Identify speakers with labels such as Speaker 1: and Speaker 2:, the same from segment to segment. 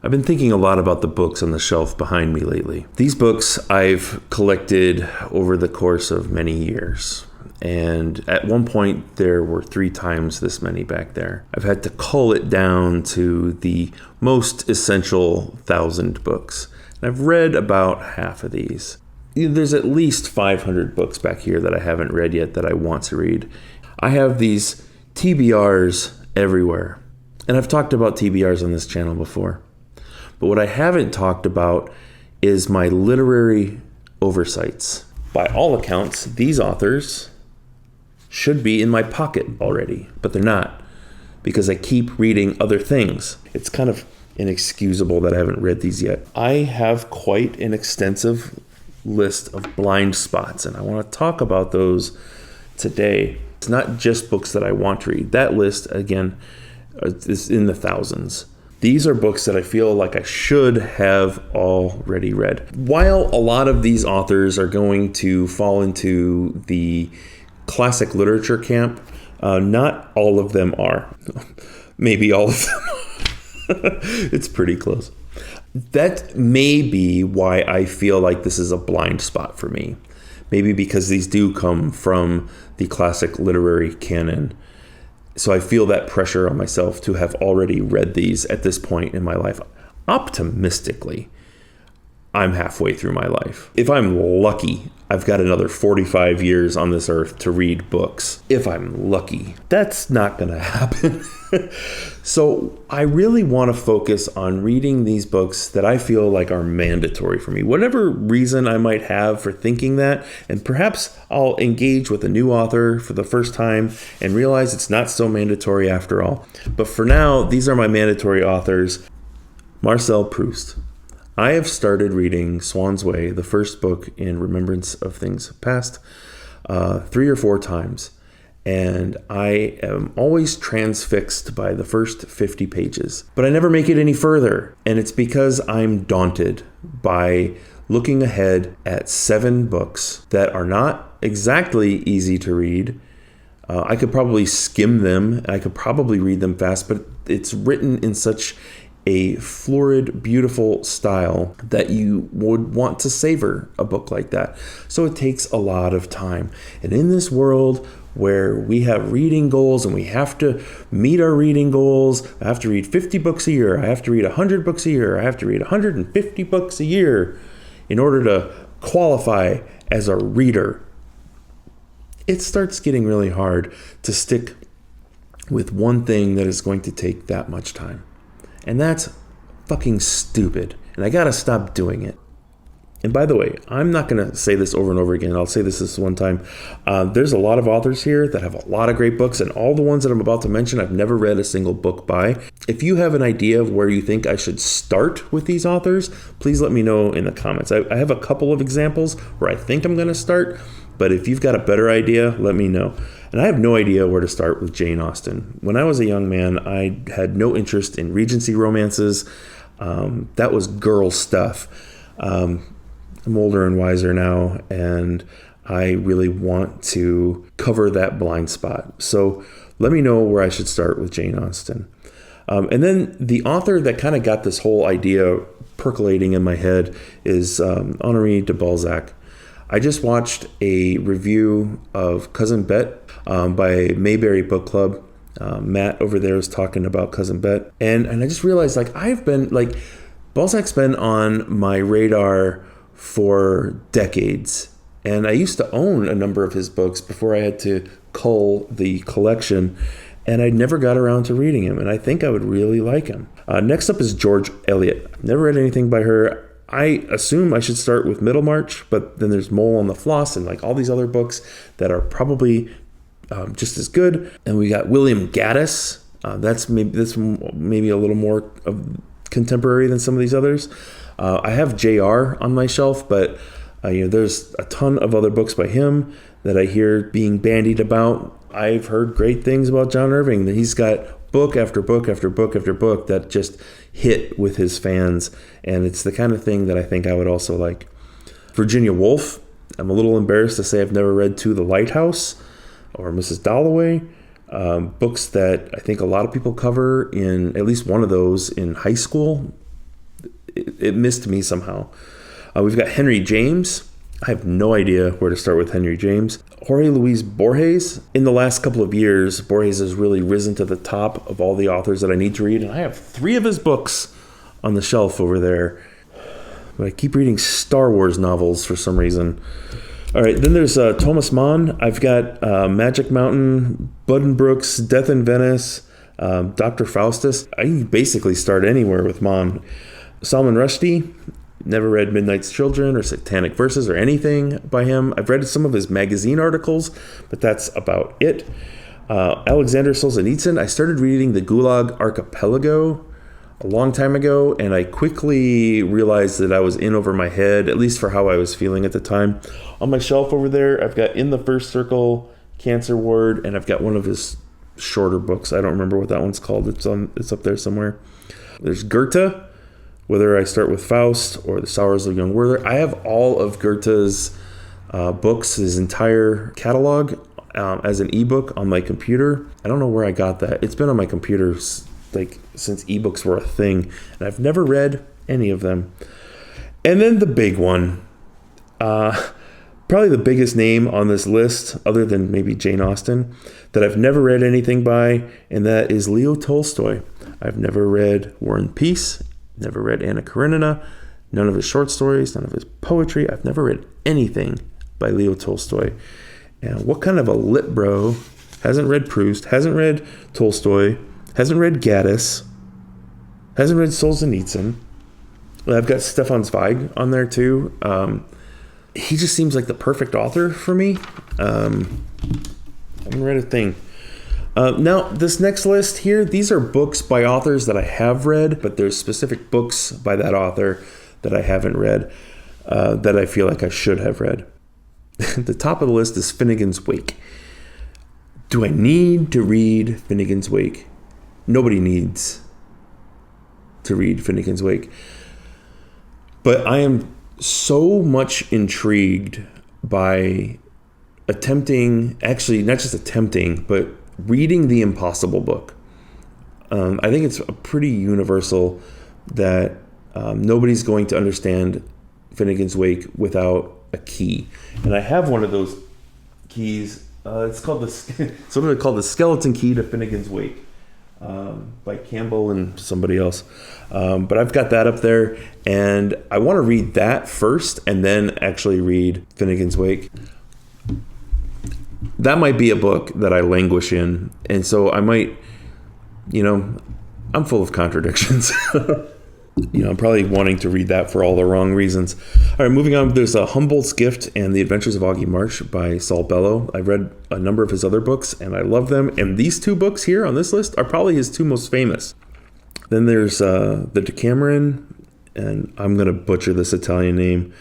Speaker 1: I've been thinking a lot about the books on the shelf behind me lately. These books I've collected over the course of many years. And at one point, there were 3 times this many back there. I've had to cull it down to the most essential 1,000 books. And I've read about half of these. There's at least 500 books back here that I haven't read yet that I want to read. I have these TBRs everywhere. And I've talked about TBRs on this channel before. But what I haven't talked about is my literary oversights. By all accounts, these authors should be in my pocket already, but they're not, because I keep reading other things. It's kind of inexcusable that I haven't read these yet. I have quite an extensive list of blind spots, and I want to talk about those today. It's not just books that I want to read. That list, again, is in the thousands. These are books that I feel like I should have already read. While a lot of these authors are going to fall into the classic literature camp, not all of them are. Maybe all of them. It's pretty close. That may be why I feel like this is a blind spot for me. Maybe because these do come from the classic literary canon. So I feel that pressure on myself to have already read these at this point in my life. Optimistically, I'm halfway through my life. If I'm lucky, I've got another 45 years on this earth to read books. If I'm lucky. That's not going to happen. So I really want to focus on reading these books that I feel like are mandatory for me. Whatever reason I might have for thinking that, and perhaps I'll engage with a new author for the first time and realize it's not so mandatory after all. But for now, these are my mandatory authors. Marcel Proust. I have started reading Swann's Way, the first book in Remembrance of Things Past, 3 or 4 times. And I am always transfixed by the first 50 pages. But I never make it any further. And it's because I'm daunted by looking ahead at 7 books that are not exactly easy to read. I could probably skim them. I could probably read them fast, but it's written in such a florid, beautiful style that you would want to savor a book like that. So it takes a lot of time. And in this world where we have reading goals and we have to meet our reading goals, I have to read 50 books a year, I have to read 100 books a year, I have to read 150 books a year in order to qualify as a reader, it starts getting really hard to stick with one thing that is going to take that much time. And that's fucking stupid. And I gotta stop doing it. And by the way, I'm not gonna say this over and over again. I'll say this one time. There's a lot of authors here that have a lot of great books, and all the ones that I'm about to mention, I've never read a single book by. If you have an idea of where you think I should start with these authors, please let me know in the comments. I have a couple of examples where I think I'm gonna start, but if you've got a better idea, let me know. And I have no idea where to start with Jane Austen. When I was a young man, I had no interest in Regency romances. That was girl stuff. I'm older and wiser now, and I really want to cover that blind spot. So let me know where I should start with Jane Austen. And then the author that kind of got this whole idea percolating in my head is Honore de Balzac. I just watched a review of Cousin Bet by Mayberry Book Club. Matt over there was talking about Cousin Bet. And I just realized, Balzac's been on my radar for decades. And I used to own a number of his books before I had to cull the collection. And I never got around to reading him. And I think I would really like him. Next up is George Eliot. I've never read anything by her. I assume I should start with Middlemarch, but then there's Mole on the Floss and all these other books that are probably just as good. And we got William Gaddis. That's maybe a little more contemporary than some of these others. I have JR on my shelf, but there's a ton of other books by him that I hear being bandied about. I've heard great things about John Irving, that he's got book after book after book after book that just hit with his fans, and it's the kind of thing that I think I would also like. Virginia Woolf, I'm a little embarrassed to say I've never read To the Lighthouse or Mrs. Dalloway, books that I think a lot of people cover in at least one of those in high school. it missed me somehow. We've got Henry James. I have no idea where to start with Henry James. Jorge Luis Borges. In the last couple of years, Borges has really risen to the top of all the authors that I need to read, and I have 3 of his books on the shelf over there. But I keep reading Star Wars novels for some reason. All right, then there's Thomas Mann. I've got Magic Mountain, Buddenbrooks, Death in Venice, Dr. Faustus. I can basically start anywhere with Mann. Salman Rushdie. Never read Midnight's Children or Satanic Verses or anything by him. I've read some of his magazine articles, but that's about it. Alexsander Solzhenitsyn. I started reading the Gulag Archipelago a long time ago, and I quickly realized that I was in over my head, at least for how I was feeling at the time. On my shelf over there, I've got In the First Circle, Cancer Ward, and I've got one of his shorter books. I don't remember what that one's called. It's up there somewhere. There's Goethe, whether I start with Faust or The Sorrows of Young Werther. I have all of Goethe's books, his entire catalog, as an ebook on my computer. I don't know where I got that. It's been on my computer since ebooks were a thing, and I've never read any of them. And then the big one, probably the biggest name on this list, other than maybe Jane Austen, that I've never read anything by, and that is Leo Tolstoy. I've never read War and Peace, never read Anna Karenina, none of his short stories, none of his poetry. I've never read anything by Leo Tolstoy. And what kind of a lit bro hasn't read Proust, hasn't read Tolstoy, hasn't read Gaddis, hasn't read Solzhenitsyn? I've got Stefan Zweig on there too. He just seems like the perfect author for me. I haven't read a thing. Now, this next list here, these are books by authors that I have read, but there's specific books by that author that I haven't read that I feel like I should have read. The top of the list is Finnegan's Wake. Do I need to read Finnegan's Wake? Nobody needs to read Finnegan's Wake. But I am so much intrigued by actually not just attempting, but reading the impossible book. I think it's a pretty universal that nobody's going to understand Finnegan's Wake without a key. And I have one of those keys. It's called something called the Skeleton Key to Finnegan's Wake by Campbell and somebody else. But I've got that up there, and I want to read that first and then actually read Finnegan's Wake. That might be a book that I languish in, and so I might, I'm full of contradictions. I'm probably wanting to read that for all the wrong reasons. All right, moving on. There's Humboldt's Gift and the Adventures of Augie March by Saul Bellow. I've read a number of his other books, and I love them. And these 2 books here on this list are probably his 2 most famous. Then there's the Decameron, and I'm going to butcher this Italian name,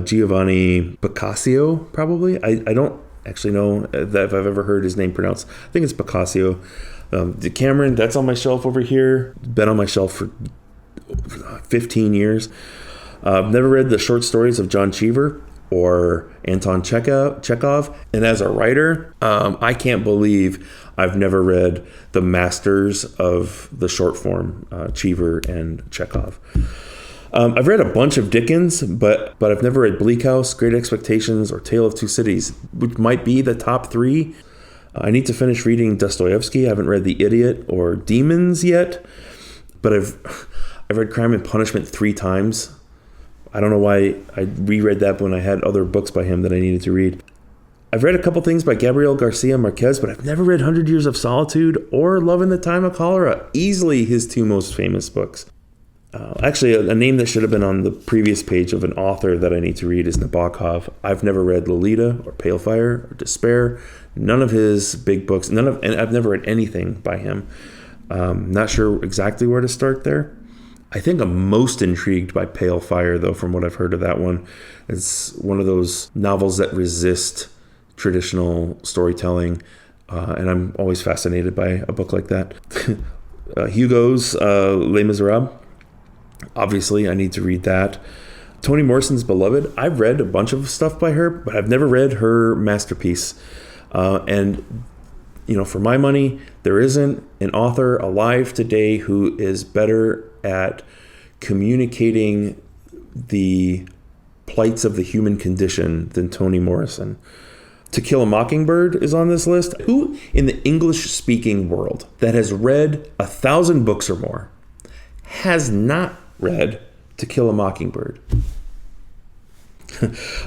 Speaker 1: Giovanni Boccaccio, probably. I don't actually know if I've ever heard his name pronounced. I think it's Boccaccio. Decameron, that's on my shelf over here. Been on my shelf for 15 years. I've never read the short stories of John Cheever or Anton Chekov. And as a writer, I can't believe I've never read the masters of the short form, Cheever and Chekov. I've read a bunch of Dickens, but I've never read Bleak House, Great Expectations, or Tale of Two Cities, which might be the top 3. I need to finish reading Dostoevsky. I haven't read The Idiot or Demons yet, but I've read Crime and Punishment 3 times. I don't know why I reread that when I had other books by him that I needed to read. I've read a couple things by Gabriel Garcia Marquez, but I've never read 100 Years of Solitude or Love in the Time of Cholera, easily his 2 most famous books. Actually, a name that should have been on the previous page of an author that I need to read is Nabokov. I've never read Lolita or Pale Fire or Despair, none of his big books, and I've never read anything by him. Not sure exactly where to start there. I think I'm most intrigued by Pale Fire, though, from what I've heard of that one. It's one of those novels that resist traditional storytelling, and I'm always fascinated by a book like that. Hugo's Les Miserables. Obviously, I need to read that. Toni Morrison's Beloved. I've read a bunch of stuff by her, but I've never read her masterpiece. And for my money, there isn't an author alive today who is better at communicating the plights of the human condition than Toni Morrison. To Kill a Mockingbird is on this list. Who in the English-speaking world that has read 1,000 books or more has not read To Kill a Mockingbird?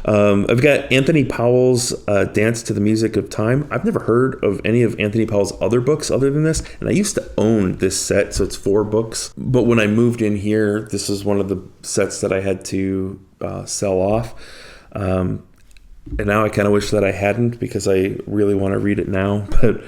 Speaker 1: I've got Anthony Powell's Dance to the Music of Time. I've never heard of any of Anthony Powell's other books other than this, and I used to own this set, so it's 4 books. But when I moved in here, this is one of the sets that I had to sell off. And now I kind of wish that I hadn't, because I really want to read it now. But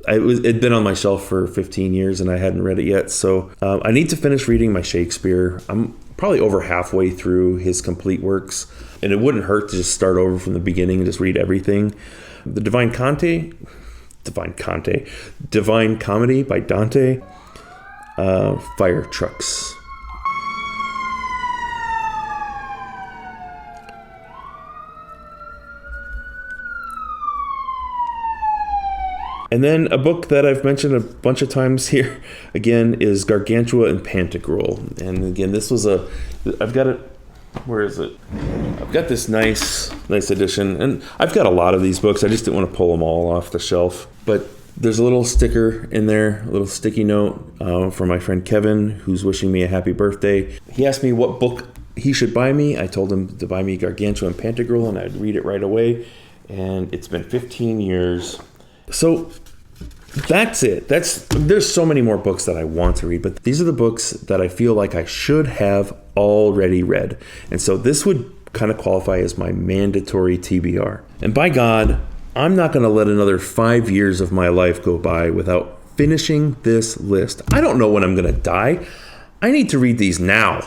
Speaker 1: it'd been on my shelf for 15 years and I hadn't read it yet. So I need to finish reading my Shakespeare. I'm probably over halfway through his complete works. And it wouldn't hurt to just start over from the beginning and just read everything. The Divine Comedy by Dante. Fire Trucks. And then a book that I've mentioned a bunch of times here, again, is Gargantua and Pantagruel. And again, this was I've got it, where is it? I've got this nice edition. And I've got a lot of these books. I just didn't want to pull them all off the shelf. But there's a little sticker in there, a little sticky note from my friend Kevin, who's wishing me a happy birthday. He asked me what book he should buy me. I told him to buy me Gargantua and Pantagruel, and I'd read it right away. And it's been 15 years. So that's it. There's so many more books that I want to read, but these are the books that I feel like I should have already read. And so this would kind of qualify as my mandatory TBR. And by God, I'm not going to let another 5 years of my life go by without finishing this list. I don't know when I'm going to die. I need to read these now.